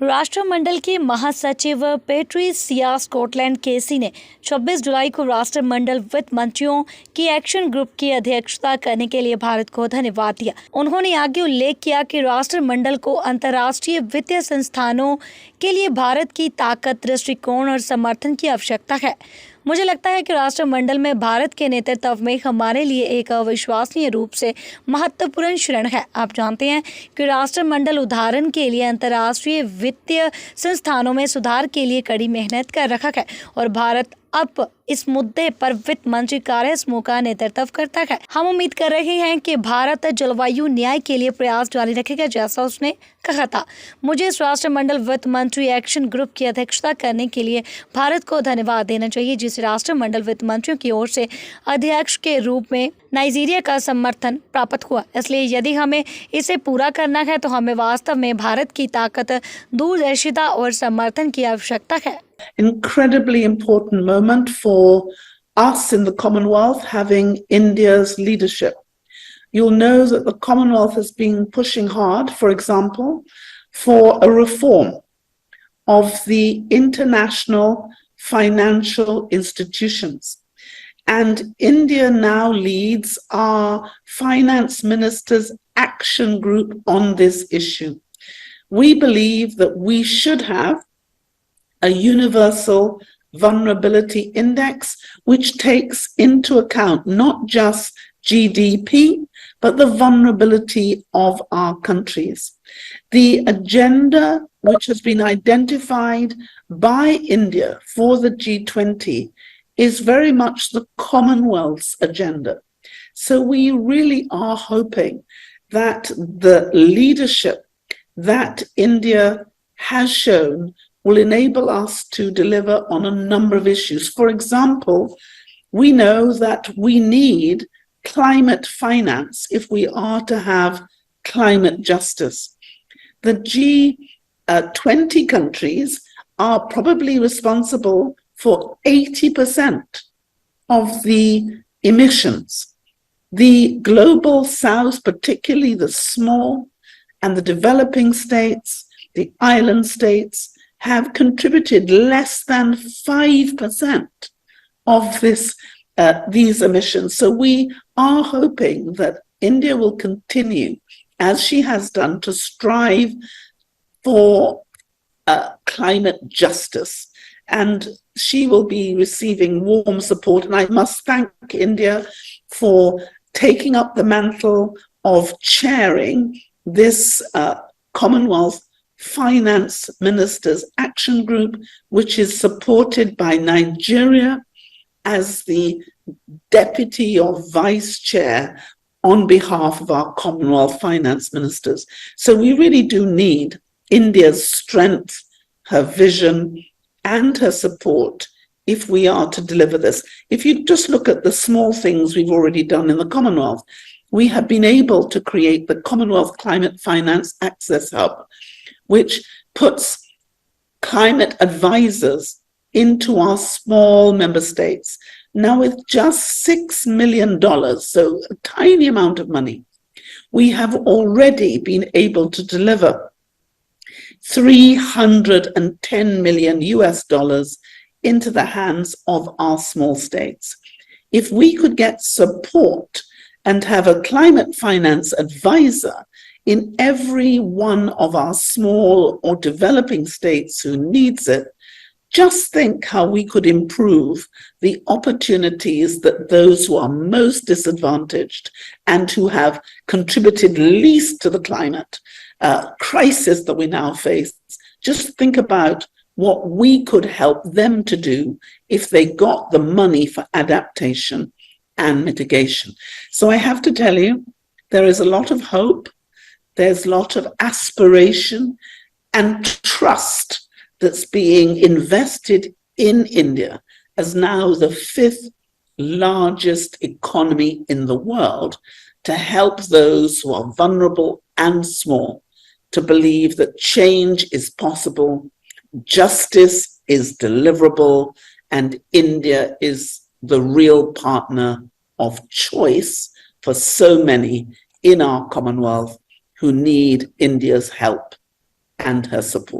राष्ट्रमंडल के महासचिव पेट्रिसिया स्कॉटलैंड केसी ने 26 जुलाई को राष्ट्रमंडल वित्त मंत्रियों की एक्शन ग्रुप की अध्यक्षता करने के लिए भारत को धन्यवाद दिया। उन्होंने आगे उल्लेख किया कि राष्ट्रमंडल को अंतर्राष्ट्रीय वित्तीय संस्थानों के लिए भारत की ताकत, दृष्टिकोण और समर्थन की आवश्यकता है। मुझे लगता है कि राष्ट्रमंडल में भारत के नेतृत्व में हमारे लिए एक अविश्वसनीय रूप से महत्वपूर्ण क्षण है। आप जानते हैं कि राष्ट्रमंडल उदाहरण के लिए अंतर्राष्ट्रीय वित्तीय संस्थानों में सुधार के लिए कड़ी मेहनत कर रहा है और भारत अब इस मुद्दे पर वित्त मंत्री कार्य समूह का नेतृत्व करता है। हम उम्मीद कर रहे हैं कि भारत जलवायु न्याय के लिए प्रयास जारी रखेगा, जैसा उसने कहा था। मुझे इस राष्ट्रमंडल वित्त मंत्री एक्शन ग्रुप की अध्यक्षता करने के लिए भारत को धन्यवाद देना चाहिए, जिसे राष्ट्रमंडल वित्त मंत्रियों की ओर से अध्यक्ष के रूप में नाइजीरिया का समर्थन प्राप्त हुआ। इसलिए यदि हमें इसे पूरा करना है तो हमें वास्तव में भारत की ताकत, दूरदर्शिता और समर्थन की आवश्यकता है। Incredibly important moment for us in the Commonwealth having India's leadership. You'll know that the Commonwealth has been pushing hard, for example, for a reform of the international financial institutions. And India now leads our finance minister's action group on this issue. We believe that we should have a universal vulnerability index, which takes into account not just GDP, but the vulnerability of our countries. The agenda which has been identified by India for the G20 is very much the Commonwealth's agenda. So we really are hoping that the leadership that India has shown will enable us to deliver on a number of issues. For example, we know that we need climate finance if we are to have climate justice. The G20 countries are probably responsible for 80% of the emissions. The global south, particularly the small and the developing states, the island states, have contributed less than 5% of these emissions. So we are hoping that India will continue, as she has done, to strive for climate justice. And she will be receiving warm support. And I must thank India for taking up the mantle of chairing this Commonwealth Finance Ministers Action Group, which is supported by Nigeria as the deputy or vice chair on behalf of our Commonwealth Finance Ministers. So we really do need India's strength, her vision, and her support if we are to deliver this. If you just look at the small things we've already done in the Commonwealth, we have been able to create the Commonwealth Climate Finance Access Hub, which puts climate advisors into our small member states. Now with just $6 million, so a tiny amount of money, we have already been able to deliver $310 million into the hands of our small states. If we could get support and have a climate finance advisor in every one of our small or developing states who needs it, just think how we could improve the opportunities that those who are most disadvantaged and who have contributed least to the climate crisis that we now face. Just think about what we could help them to do if they got the money for adaptation and mitigation. So I have to tell you, there is a lot of hope. There's a lot of aspiration and trust that's being invested in India as now the 5th largest economy in the world to help those who are vulnerable and small to believe that change is possible, justice is deliverable, and India is the real partner of choice for so many in our Commonwealth who need India's help and her support.